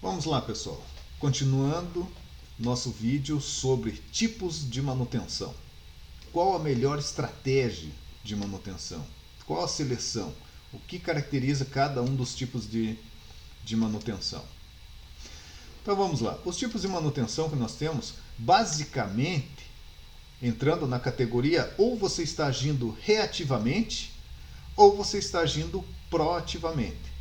Vamos lá, pessoal. Continuando nosso vídeo sobre tipos de manutenção. Qual a melhor estratégia de manutenção? Qual a seleção? O que caracteriza cada um dos tipos de manutenção? Então vamos lá. Os tipos de manutenção que nós temos, basicamente, entrando na categoria ou você está agindo reativamente ou você está agindo proativamente.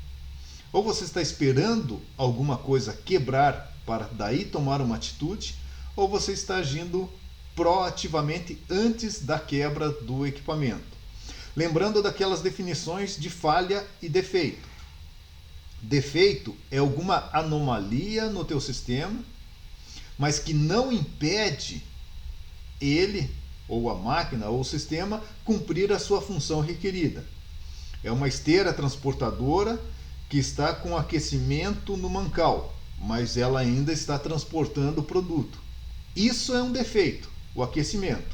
Ou você está esperando alguma coisa quebrar para daí tomar uma atitude, ou você está agindo proativamente antes da quebra do equipamento. Lembrando daquelas definições de falha e defeito. Defeito é alguma anomalia no teu sistema, mas que não impede ele, ou a máquina, ou o sistema, cumprir a sua função requerida. É uma esteira transportadora que está com aquecimento no mancal, mas ela ainda está transportando o produto. Isso é um defeito, o aquecimento.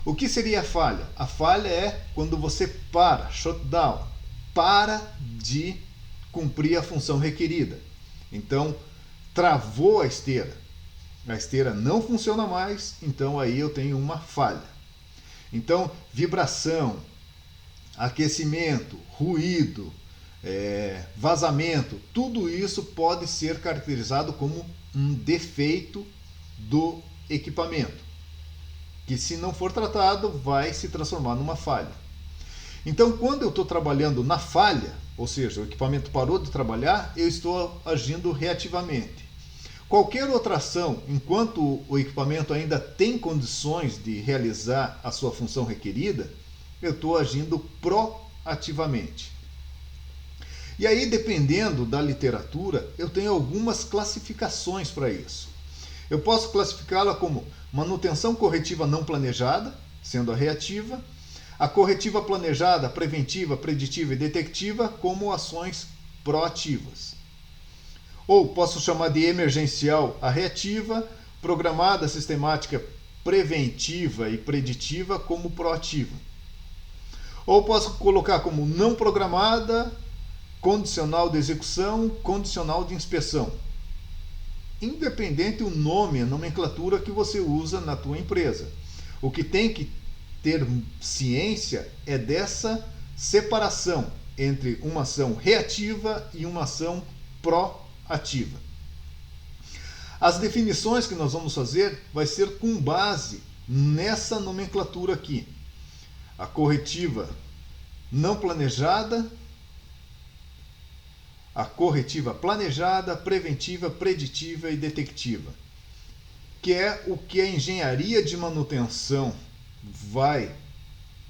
O que seria a falha? A falha é quando você para, shutdown, para de cumprir a função requerida. Então, travou a esteira não funciona mais, então aí eu tenho uma falha. Então, vibração, aquecimento, ruído, vazamento, tudo isso pode ser caracterizado como um defeito do equipamento, que se não for tratado vai se transformar numa falha. Então, quando eu estou trabalhando na falha, ou seja, o equipamento parou de trabalhar, eu estou agindo reativamente. Qualquer outra ação, enquanto o equipamento ainda tem condições de realizar a sua função requerida, eu estou agindo proativamente. E aí, dependendo da literatura, eu tenho algumas classificações para isso. Eu posso classificá-la como manutenção corretiva não planejada, sendo a reativa, a corretiva planejada, preventiva, preditiva e detectiva como ações proativas. Ou posso chamar de emergencial a reativa, programada, sistemática, preventiva e preditiva como proativa. Ou posso colocar como não programada, condicional de execução, condicional de inspeção. Independente o nome, a nomenclatura que você usa na tua empresa. O que tem que ter ciência é dessa separação entre uma ação reativa e uma ação proativa. As definições que nós vamos fazer vai ser com base nessa nomenclatura aqui. A corretiva não planejada, a corretiva planejada, preventiva, preditiva e detectiva, que é o que a engenharia de manutenção vai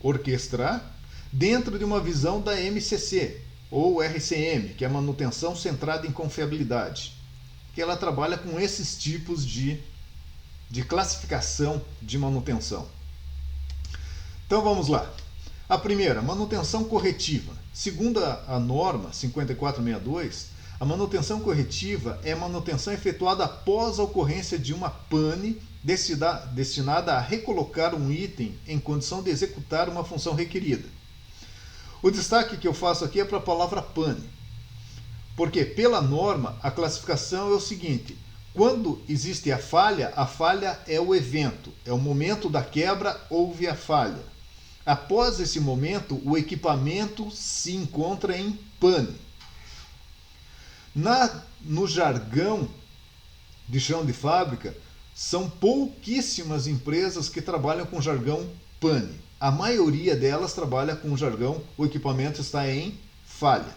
orquestrar dentro de uma visão da MCC, ou RCM, que é a manutenção centrada em confiabilidade, que ela trabalha com esses tipos de classificação de manutenção. Então vamos lá. A primeira, manutenção corretiva. Segundo a norma 5462, a manutenção corretiva é a manutenção efetuada após a ocorrência de uma pane destinada a recolocar um item em condição de executar uma função requerida. O destaque que eu faço aqui é para a palavra pane, porque pela norma a classificação é o seguinte: quando existe a falha é o evento, é o momento da quebra, houve a falha. Após esse momento, o equipamento se encontra em pane. No jargão de chão de fábrica, são pouquíssimas empresas que trabalham com jargão pane. A maioria delas trabalha com o jargão, o equipamento está em falha.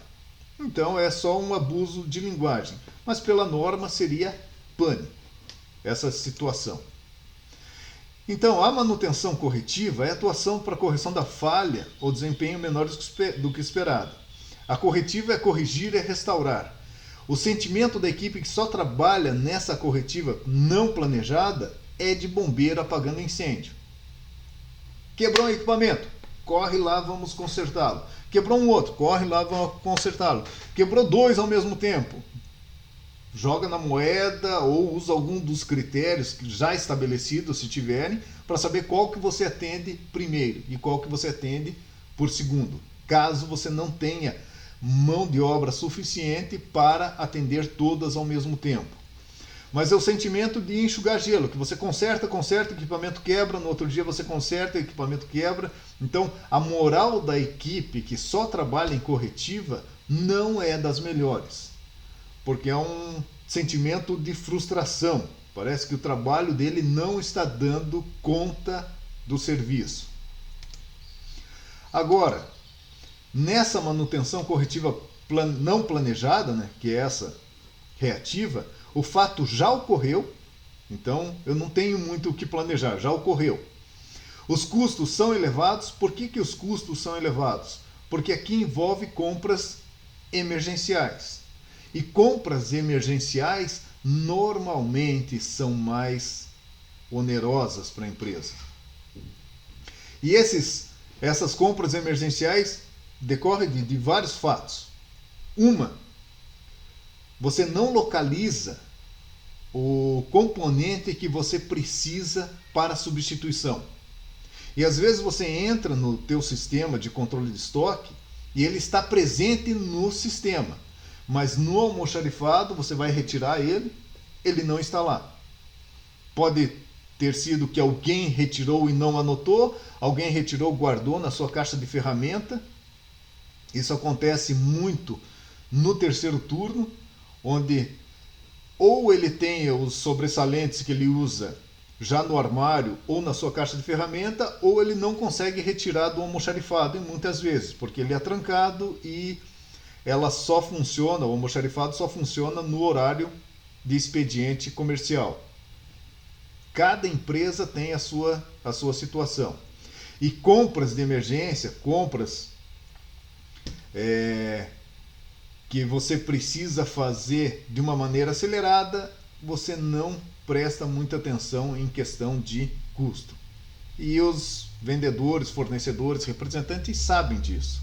Então é só um abuso de linguagem, mas pela norma seria pane, essa situação. Então, a manutenção corretiva é a atuação para correção da falha ou desempenho menor do que esperado. A corretiva é corrigir e restaurar. O sentimento da equipe que só trabalha nessa corretiva não planejada é de bombeiro apagando incêndio. Quebrou um equipamento, corre lá, vamos consertá-lo. Quebrou um outro, corre lá, vamos consertá-lo. Quebrou dois ao mesmo tempo. Joga na moeda ou usa algum dos critérios já estabelecidos, se tiverem, para saber qual que você atende primeiro e qual que você atende por segundo, caso você não tenha mão de obra suficiente para atender todas ao mesmo tempo. Mas é o sentimento de enxugar gelo, que você conserta, o equipamento quebra, no outro dia você conserta, o equipamento quebra. Então, a moral da equipe que só trabalha em corretiva não é das melhores, porque é um sentimento de frustração. Parece que o trabalho dele não está dando conta do serviço. Agora, nessa manutenção corretiva não planejada, né, que é essa reativa, o fato já ocorreu, então eu não tenho muito o que planejar, já ocorreu. Os custos são elevados. Por que os custos são elevados? Porque aqui envolve compras emergenciais. E compras emergenciais normalmente são mais onerosas para a empresa. E essas compras emergenciais decorrem de vários fatos. Você não localiza o componente que você precisa para a substituição. E às vezes você entra no teu sistema de controle de estoque e ele está presente no sistema, mas no almoxarifado você vai retirar ele não está lá. Pode ter sido que alguém retirou e não anotou, alguém retirou, guardou na sua caixa de ferramenta. Isso acontece muito no terceiro turno, onde ou ele tem os sobressalentes que ele usa já no armário ou na sua caixa de ferramenta, ou ele não consegue retirar do almoxarifado, e muitas vezes, porque ele é trancado e o almoxarifado só funciona no horário de expediente comercial. Cada empresa tem a sua situação. E compras de emergência, compras que você precisa fazer de uma maneira acelerada, você não presta muita atenção em questão de custo. E os vendedores, fornecedores, representantes sabem disso.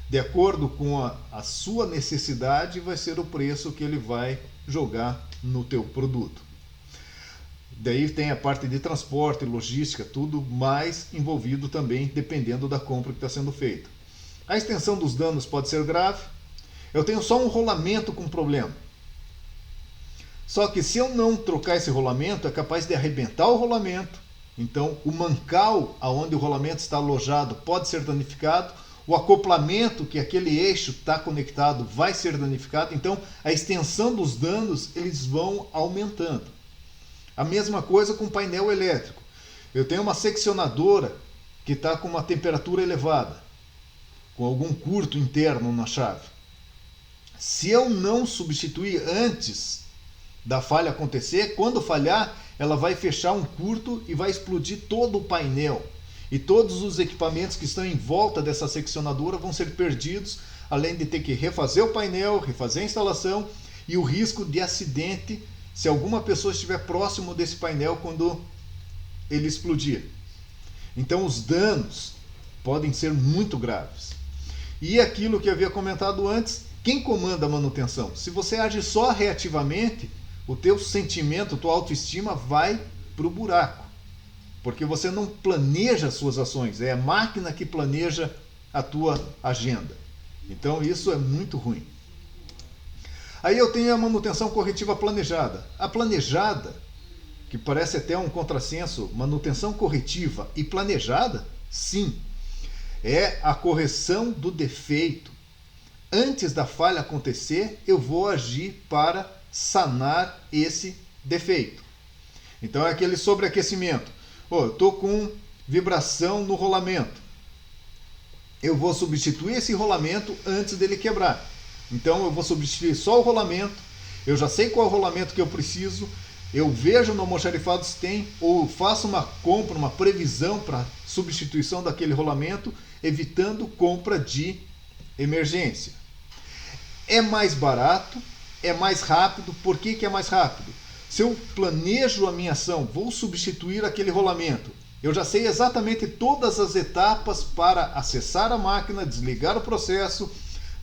De acordo com a sua necessidade, vai ser o preço que ele vai jogar no teu produto. Daí tem a parte de transporte, logística, tudo mais envolvido também, dependendo da compra que está sendo feita. A extensão dos danos pode ser grave. Eu tenho só um rolamento com problema. Só que se eu não trocar esse rolamento, é capaz de arrebentar o rolamento. Então, o mancal aonde o rolamento está alojado pode ser danificado. O acoplamento que aquele eixo está conectado vai ser danificado. Então, a extensão dos danos eles vão aumentando. A mesma coisa com o painel elétrico. Eu tenho uma seccionadora que está com uma temperatura elevada, com algum curto interno na chave. Se eu não substituir antes da falha acontecer, quando falhar, ela vai fechar um curto e vai explodir todo o painel. E todos os equipamentos que estão em volta dessa seccionadora vão ser perdidos, além de ter que refazer o painel, refazer a instalação e o risco de acidente se alguma pessoa estiver próximo desse painel quando ele explodir. Então os danos podem ser muito graves. E aquilo que eu havia comentado antes, quem comanda a manutenção? Se você age só reativamente, o teu sentimento, tua autoestima vai para o buraco. Porque você não planeja as suas ações, é a máquina que planeja a tua agenda. Então isso é muito ruim. Aí eu tenho a manutenção corretiva planejada. A planejada, que parece até um contrassenso, manutenção corretiva e planejada, sim, é a correção do defeito. Antes da falha acontecer, eu vou agir para sanar esse defeito. Então é aquele sobreaquecimento. Eu estou com vibração no rolamento. Eu vou substituir esse rolamento antes dele quebrar. Então eu vou substituir só o rolamento. Eu já sei qual é o rolamento que eu preciso. Eu vejo no almoxarifado se tem, ou faço uma compra, uma previsão para substituição daquele rolamento, evitando compra de emergência. É mais barato, é mais rápido. Por que é mais rápido? Se eu planejo a minha ação, vou substituir aquele rolamento, eu já sei exatamente todas as etapas para acessar a máquina, desligar o processo,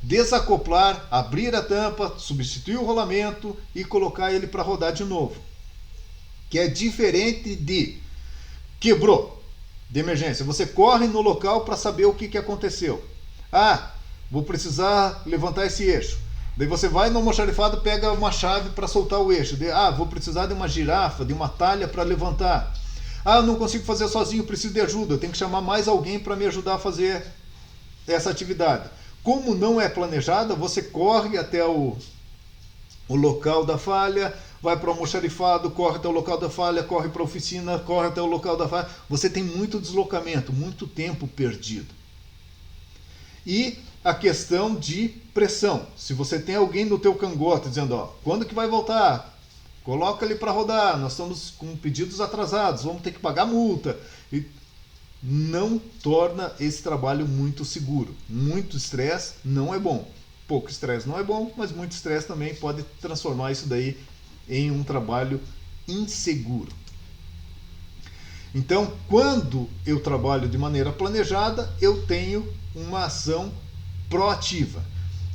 desacoplar, abrir a tampa, substituir o rolamento e colocar ele para rodar de novo. Que é diferente de quebrou de emergência. Você corre no local para saber o que aconteceu. vou precisar levantar esse eixo. Daí você vai no almoxarifado, pega uma chave para soltar o eixo. Daí, vou precisar de uma girafa, de uma talha para levantar. Eu não consigo fazer sozinho, preciso de ajuda. Eu tenho que chamar mais alguém para me ajudar a fazer essa atividade. Como não é planejada, você corre até o local da falha, vai para o almoxarifado, corre até o local da falha, corre para a oficina, corre até o local da falha. Você tem muito deslocamento, muito tempo perdido. E a questão de pressão. Se você tem alguém no teu cangote dizendo, quando que vai voltar? Coloca ele para rodar, nós estamos com pedidos atrasados, vamos ter que pagar multa. E não torna esse trabalho muito seguro. Muito estresse não é bom. Pouco estresse não é bom, mas muito estresse também pode transformar isso daí em um trabalho inseguro. Então, quando eu trabalho de maneira planejada, eu tenho uma ação proativa.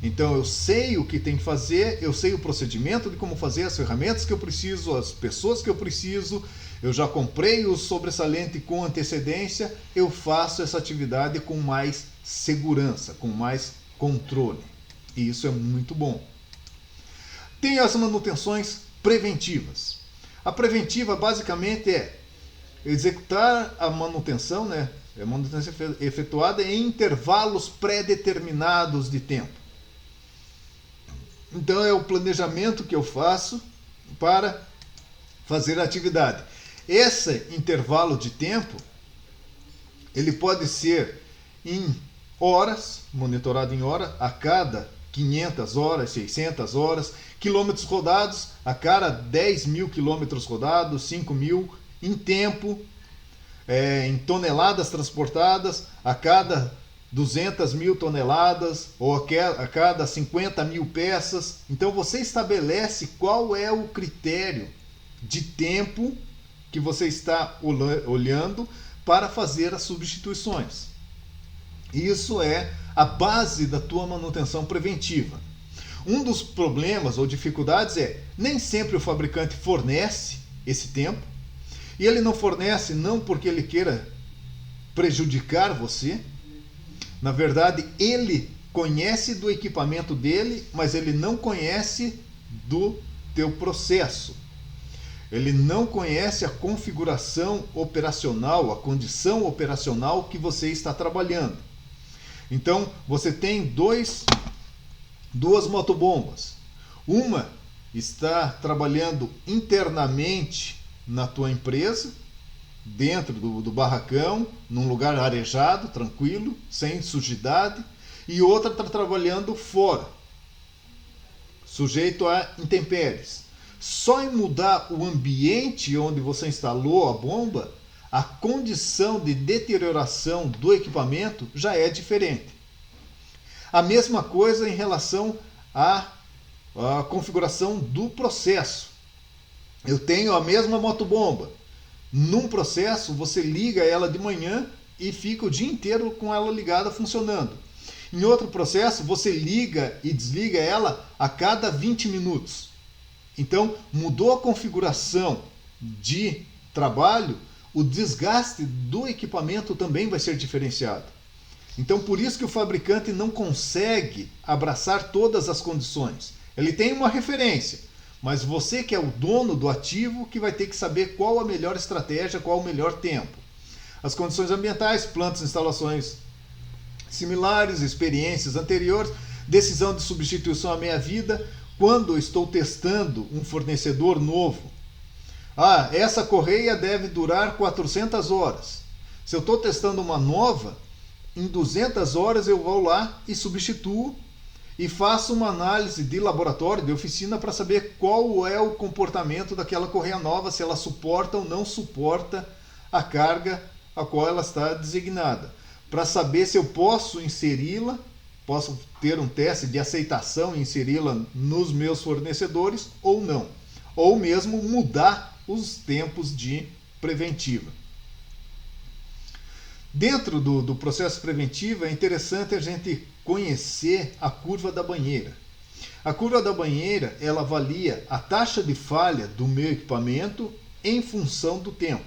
Então eu sei o que tem que fazer, eu sei o procedimento de como fazer, as ferramentas que eu preciso, as pessoas que eu preciso, eu já comprei o sobressalente com antecedência, eu faço essa atividade com mais segurança, com mais controle. E isso é muito bom. Tem as manutenções preventivas. A preventiva basicamente é executar a manutenção, a manutenção efetuada em intervalos pré-determinados de tempo. Então é o planejamento que eu faço para fazer a atividade. Esse intervalo de tempo, ele pode ser em horas, monitorado em hora, a cada 500 horas, 600 horas, quilômetros rodados, a cada 10 mil quilômetros rodados, 5 mil, em tempo, em toneladas transportadas, a cada 200 mil toneladas ou a cada 50 mil peças. Então você estabelece qual é o critério de tempo que você está olhando para fazer as substituições. Isso é a base da tua manutenção preventiva. Um dos problemas ou dificuldades é nem sempre o fabricante fornece esse tempo, e ele não fornece não porque ele queira prejudicar você. Na verdade, ele conhece do equipamento dele, mas ele não conhece do teu processo. Ele não conhece a configuração operacional, a condição operacional que você está trabalhando. Então, você tem duas motobombas. Uma está trabalhando internamente na tua empresa, dentro do barracão, num lugar arejado, tranquilo, sem sujidade, e outra está trabalhando fora, sujeito a intempéries. Só em mudar o ambiente onde você instalou a bomba, a condição de deterioração do equipamento já é diferente. A mesma coisa em relação à configuração do processo. Eu tenho a mesma motobomba. Num processo, você liga ela de manhã e fica o dia inteiro com ela ligada funcionando. Em outro processo, você liga e desliga ela a cada 20 minutos. Então, mudou a configuração de trabalho, o desgaste do equipamento também vai ser diferenciado. Então, por isso que o fabricante não consegue abraçar todas as condições. Ele tem uma referência, mas você que é o dono do ativo que vai ter que saber qual a melhor estratégia, qual o melhor tempo. As condições ambientais, plantas, instalações similares, experiências anteriores, decisão de substituição à meia-vida, quando eu estou testando um fornecedor novo. Essa correia deve durar 400 horas. Se eu estou testando uma nova, em 200 horas eu vou lá e substituo e faço uma análise de laboratório, de oficina, para saber qual é o comportamento daquela correia nova, se ela suporta ou não suporta a carga a qual ela está designada. Para saber se eu posso inseri-la, posso ter um teste de aceitação e inseri-la nos meus fornecedores ou não. Ou mesmo mudar os tempos de preventiva. Dentro do processo preventivo é interessante a gente conhecer a curva da banheira. A curva da banheira, ela avalia a taxa de falha do meu equipamento em função do tempo.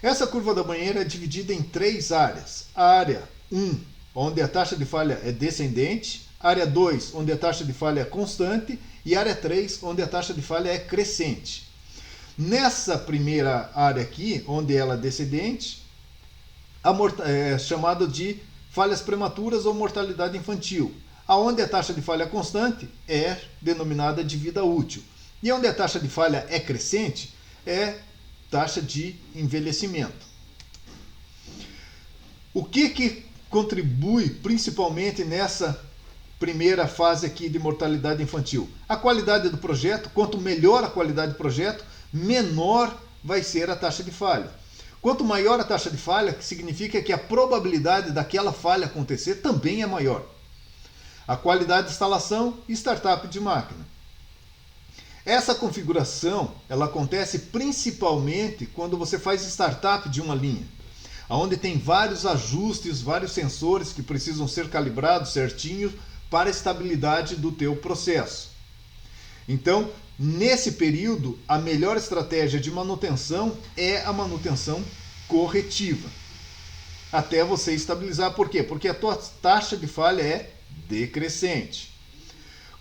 Essa curva da banheira é dividida em 3 áreas. A área 1 onde a taxa de falha é descendente, área 2, onde a taxa de falha é constante, e área 3, onde a taxa de falha é crescente. Nessa primeira área aqui, onde ela é descendente, é chamado de falhas prematuras ou mortalidade infantil. Aonde a taxa de falha é constante é denominada de vida útil. E onde a taxa de falha é crescente é taxa de envelhecimento. O que contribui principalmente nessa primeira fase aqui de mortalidade infantil? A qualidade do projeto. Quanto melhor a qualidade do projeto, menor vai ser a taxa de falha. Quanto maior a taxa de falha, significa que a probabilidade daquela falha acontecer também é maior. A qualidade de instalação e startup de máquina. Essa configuração ela acontece principalmente quando você faz startup de uma linha, onde tem vários ajustes, vários sensores que precisam ser calibrados certinho para a estabilidade do teu processo. Então, nesse período, a melhor estratégia de manutenção é a manutenção corretiva, até você estabilizar. Por quê? Porque a tua taxa de falha é decrescente.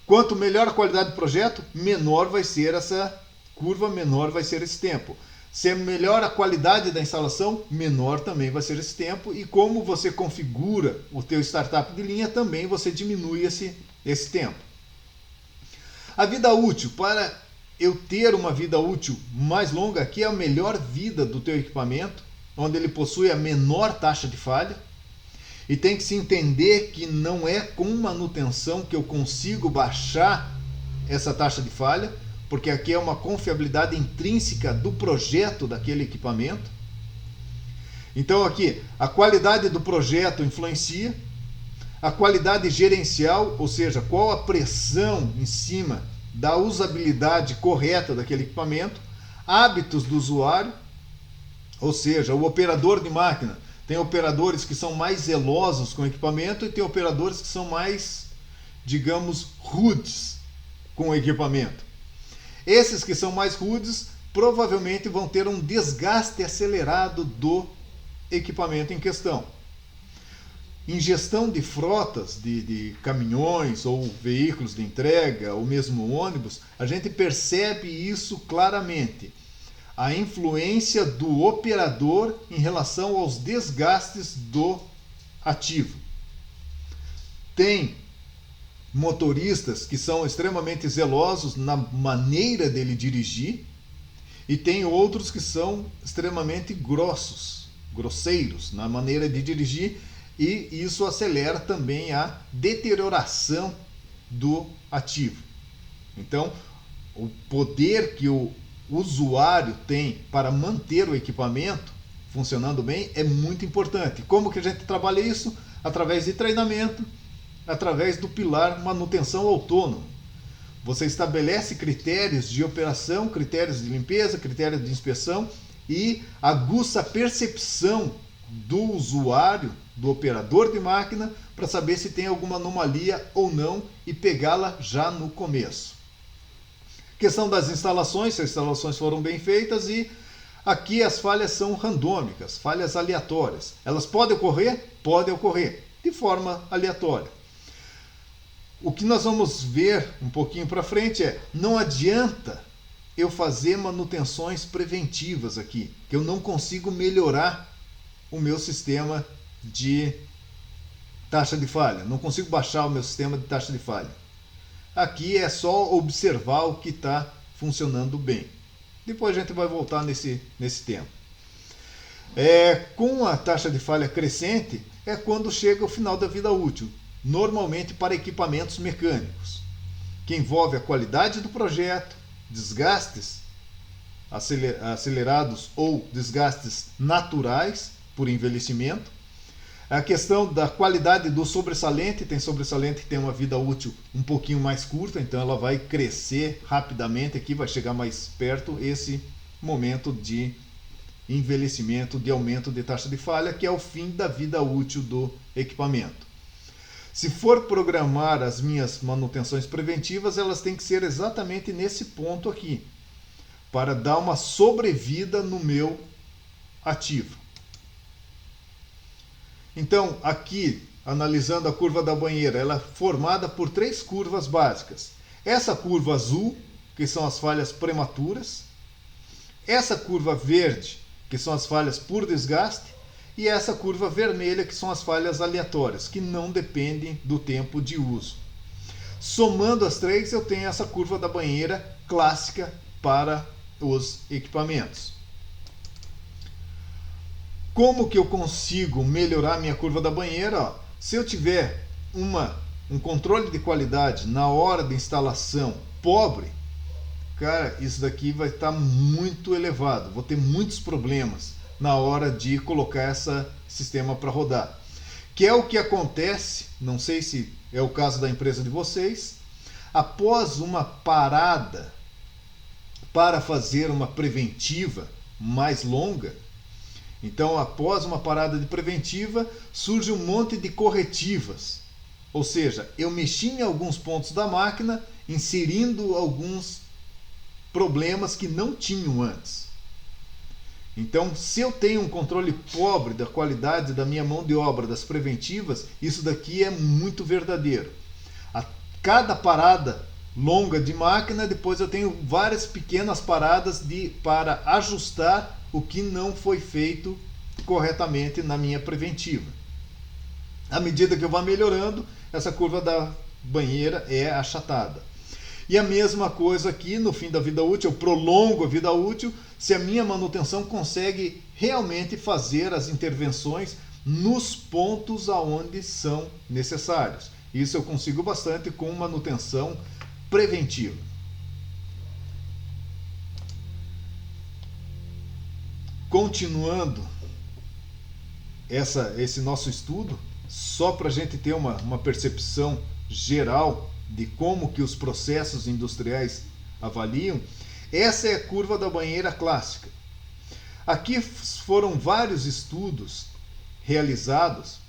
Quanto melhor a qualidade do projeto, menor vai ser essa curva, menor vai ser esse tempo. Se é melhor a qualidade da instalação, menor também vai ser esse tempo. E como você configura o teu startup de linha, também você diminui esse tempo. A vida útil. Para eu ter uma vida útil mais longa, aqui é a melhor vida do teu equipamento, onde ele possui a menor taxa de falha. E tem que se entender que não é com manutenção que eu consigo baixar essa taxa de falha, porque aqui é uma confiabilidade intrínseca do projeto daquele equipamento. Então aqui, a qualidade do projeto influencia, a qualidade gerencial, ou seja, qual a pressão em cima da usabilidade correta daquele equipamento, hábitos do usuário, ou seja, o operador de máquina. Tem operadores que são mais zelosos com o equipamento e tem operadores que são mais, digamos, rudes com o equipamento. Esses que são mais rudes provavelmente vão ter um desgaste acelerado do equipamento em questão. Em gestão de frotas de caminhões ou veículos de entrega ou mesmo ônibus, a gente percebe isso claramente. A influência do operador em relação aos desgastes do ativo. Tem motoristas que são extremamente zelosos na maneira dele dirigir e tem outros que são extremamente grosseiros na maneira de dirigir, e isso acelera também a deterioração do ativo. Então, o poder que o usuário tem para manter o equipamento funcionando bem é muito importante. Como que a gente trabalha isso? Através de treinamento, através do pilar manutenção autônoma. Você estabelece critérios de operação, critérios de limpeza, critérios de inspeção e aguça a percepção do usuário, do operador de máquina, para saber se tem alguma anomalia ou não e pegá-la já no começo. Questão das instalações, se as instalações foram bem feitas, e aqui as falhas são randômicas, falhas aleatórias. Elas podem ocorrer? Podem ocorrer, de forma aleatória. O que nós vamos ver um pouquinho para frente é, não adianta eu fazer manutenções preventivas aqui, que eu não consigo melhorar o meu sistema de taxa de falha, não consigo baixar o meu sistema de taxa de falha. Aqui é só observar o que está funcionando bem. Depois a gente vai voltar nesse tema. Com a taxa de falha crescente é quando chega o final da vida útil, normalmente para equipamentos mecânicos, que envolve a qualidade do projeto, desgastes acelerados ou desgastes naturais por envelhecimento. A questão da qualidade do sobressalente, tem sobressalente que tem uma vida útil um pouquinho mais curta, então ela vai crescer rapidamente aqui, vai chegar mais perto esse momento de envelhecimento, de aumento de taxa de falha, que é o fim da vida útil do equipamento. Se for programar as minhas manutenções preventivas, elas têm que ser exatamente nesse ponto aqui, para dar uma sobrevida no meu ativo. Então, aqui analisando a curva da banheira, ela é formada por 3 curvas básicas. Essa curva azul, que são as falhas prematuras, essa curva verde, que são as falhas por desgaste, e essa curva vermelha, que são as falhas aleatórias, que não dependem do tempo de uso. Somando as 3, eu tenho essa curva da banheira clássica para os equipamentos. Como que eu consigo melhorar minha curva da banheira? Se eu tiver um controle de qualidade na hora de instalação pobre, cara, isso daqui vai estar muito elevado. Vou ter muitos problemas na hora de colocar esse sistema para rodar. Que é o que acontece, não sei se é o caso da empresa de vocês, após uma parada para fazer uma preventiva mais longa. Então, após uma parada de preventiva, surge um monte de corretivas. Ou seja, eu mexi em alguns pontos da máquina, inserindo alguns problemas que não tinham antes. Então, se eu tenho um controle pobre da qualidade da minha mão de obra, das preventivas, isso daqui é muito verdadeiro. A cada parada longa de máquina, depois eu tenho várias pequenas paradas para ajustar o que não foi feito corretamente na minha preventiva. À medida que eu vou melhorando, essa curva da banheira é achatada. E a mesma coisa aqui no fim da vida útil, eu prolongo a vida útil se a minha manutenção consegue realmente fazer as intervenções nos pontos aonde são necessários. Isso eu consigo bastante com manutenção preventiva. Continuando esse nosso estudo, só para a gente ter uma percepção geral de como que os processos industriais avaliam, essa é a curva da banheira clássica. Aqui foram vários estudos realizados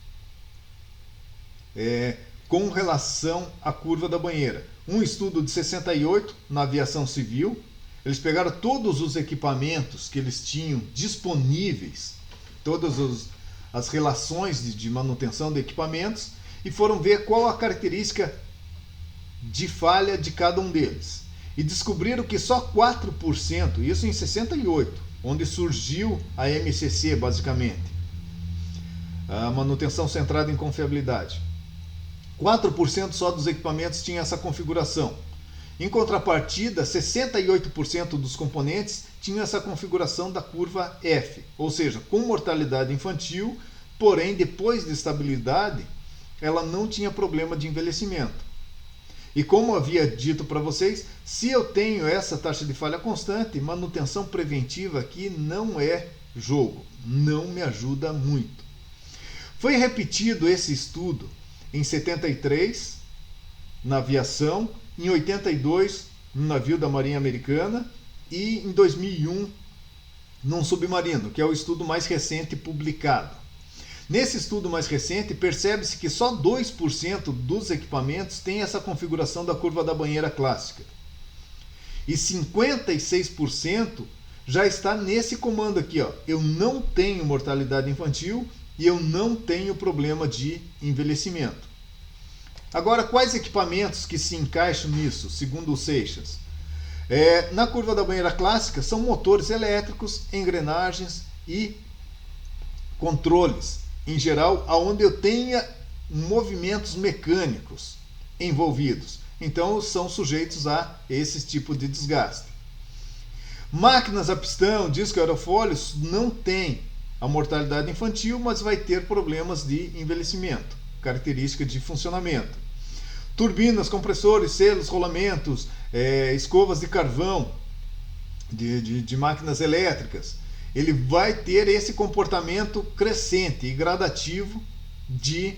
com relação à curva da banheira. Um estudo de 68 na aviação civil. Eles pegaram todos os equipamentos que eles tinham disponíveis, todas as relações de manutenção de equipamentos, e foram ver qual a característica de falha de cada um deles. E descobriram que só 4%, isso em 68, onde surgiu a MCC basicamente, a manutenção centrada em confiabilidade. 4% só dos equipamentos tinha essa configuração. Em contrapartida, 68% dos componentes tinham essa configuração da curva F, ou seja, com mortalidade infantil, porém depois de estabilidade, ela não tinha problema de envelhecimento. E como havia dito para vocês, se eu tenho essa taxa de falha constante, manutenção preventiva aqui não é jogo, não me ajuda muito. Foi repetido esse estudo em 73, na aviação, em 82, no navio da Marinha Americana, e em 2001, num submarino, que é o estudo mais recente publicado. Nesse estudo mais recente, percebe-se que só 2% dos equipamentos têm essa configuração da curva da banheira clássica. E 56% já está nesse comando aqui, ó. Eu não tenho mortalidade infantil e eu não tenho problema de envelhecimento. Agora, quais equipamentos que se encaixam nisso, segundo o Seixas? Na curva da banheira clássica, são motores elétricos, engrenagens e controles, em geral, onde eu tenha movimentos mecânicos envolvidos. Então, são sujeitos a esse tipo de desgaste. Máquinas a pistão, disco aerofólios, não tem a mortalidade infantil, mas vai ter problemas de envelhecimento, característica de funcionamento. Turbinas, compressores, selos, rolamentos, escovas de carvão, de máquinas elétricas. Ele vai ter esse comportamento crescente e gradativo de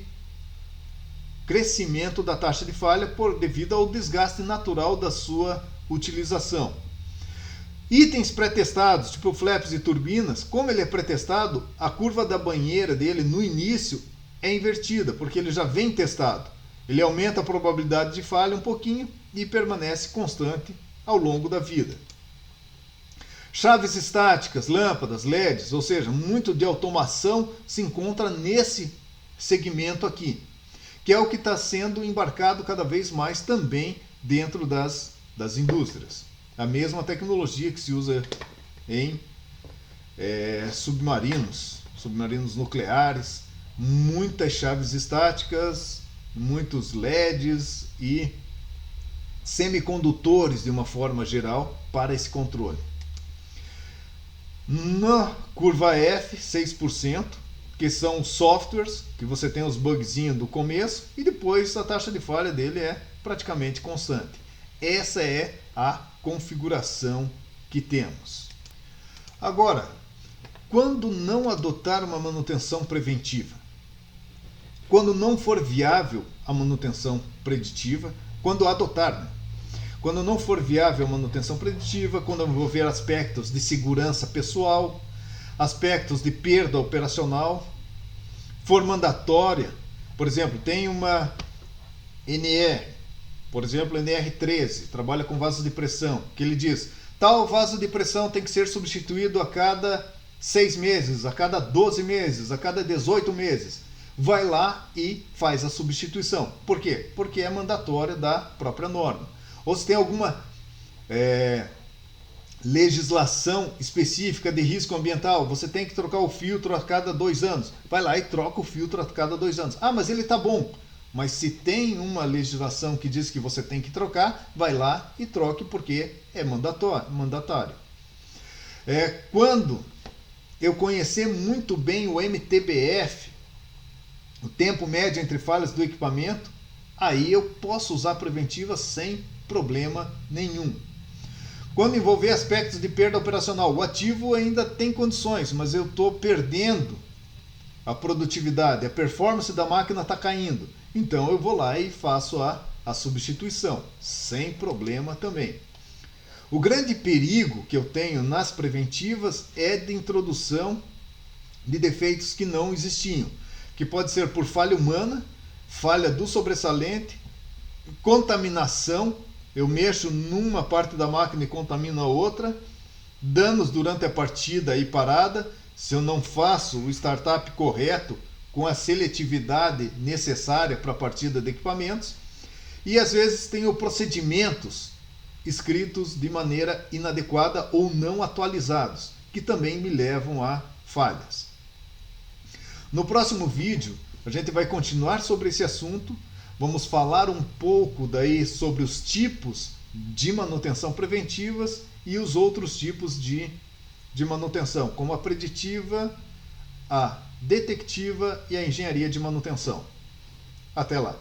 crescimento da taxa de falha devido ao desgaste natural da sua utilização. Itens pré-testados, tipo flaps e turbinas, como ele é pré-testado, a curva da banheira dele no início é invertida, porque ele já vem testado. Ele aumenta a probabilidade de falha um pouquinho e permanece constante ao longo da vida. Chaves estáticas, lâmpadas, LEDs, ou seja, muito de automação se encontra nesse segmento aqui, que é o que está sendo embarcado cada vez mais também dentro das indústrias. A mesma tecnologia que se usa em submarinos nucleares, muitas chaves estáticas, muitos LEDs e semicondutores de uma forma geral para esse controle. Na curva F, 6%, que são softwares, que você tem os bugzinhos do começo e depois a taxa de falha dele é praticamente constante. Essa é a configuração que temos. Agora, quando não adotar uma manutenção preventiva? Quando não for viável a manutenção preditiva, quando adotar, né? Quando não for viável a manutenção preditiva, quando envolver aspectos de segurança pessoal, aspectos de perda operacional, for mandatória, por exemplo, tem uma NR, por exemplo, NR13, trabalha com vasos de pressão, que ele diz, tal vaso de pressão tem que ser substituído a cada 6 meses, a cada 12 meses, a cada 18 meses. Vai lá e faz a substituição. Por quê? Porque é mandatória da própria norma. Ou se tem alguma legislação específica de risco ambiental, você tem que trocar o filtro a cada 2 anos. Vai lá e troca o filtro a cada 2 anos. Ah, mas ele está bom. Mas se tem uma legislação que diz que você tem que trocar, vai lá e troque porque é mandatório. Quando eu conhecer muito bem o MTBF, o tempo médio entre falhas do equipamento, aí eu posso usar preventiva sem problema nenhum. Quando envolver aspectos de perda operacional, o ativo ainda tem condições, mas eu estou perdendo a produtividade, a performance da máquina está caindo. Então eu vou lá e faço a substituição, sem problema também. O grande perigo que eu tenho nas preventivas é de introdução de defeitos que não existiam, que pode ser por falha humana, falha do sobressalente, contaminação, eu mexo numa parte da máquina e contamino a outra, danos durante a partida e parada, se eu não faço o startup correto, com a seletividade necessária para a partida de equipamentos, e às vezes tenho procedimentos escritos de maneira inadequada ou não atualizados, que também me levam a falhas. No próximo vídeo, a gente vai continuar sobre esse assunto, vamos falar um pouco daí sobre os tipos de manutenção preventivas e os outros tipos de manutenção, como a preditiva, a detectiva e a engenharia de manutenção. Até lá!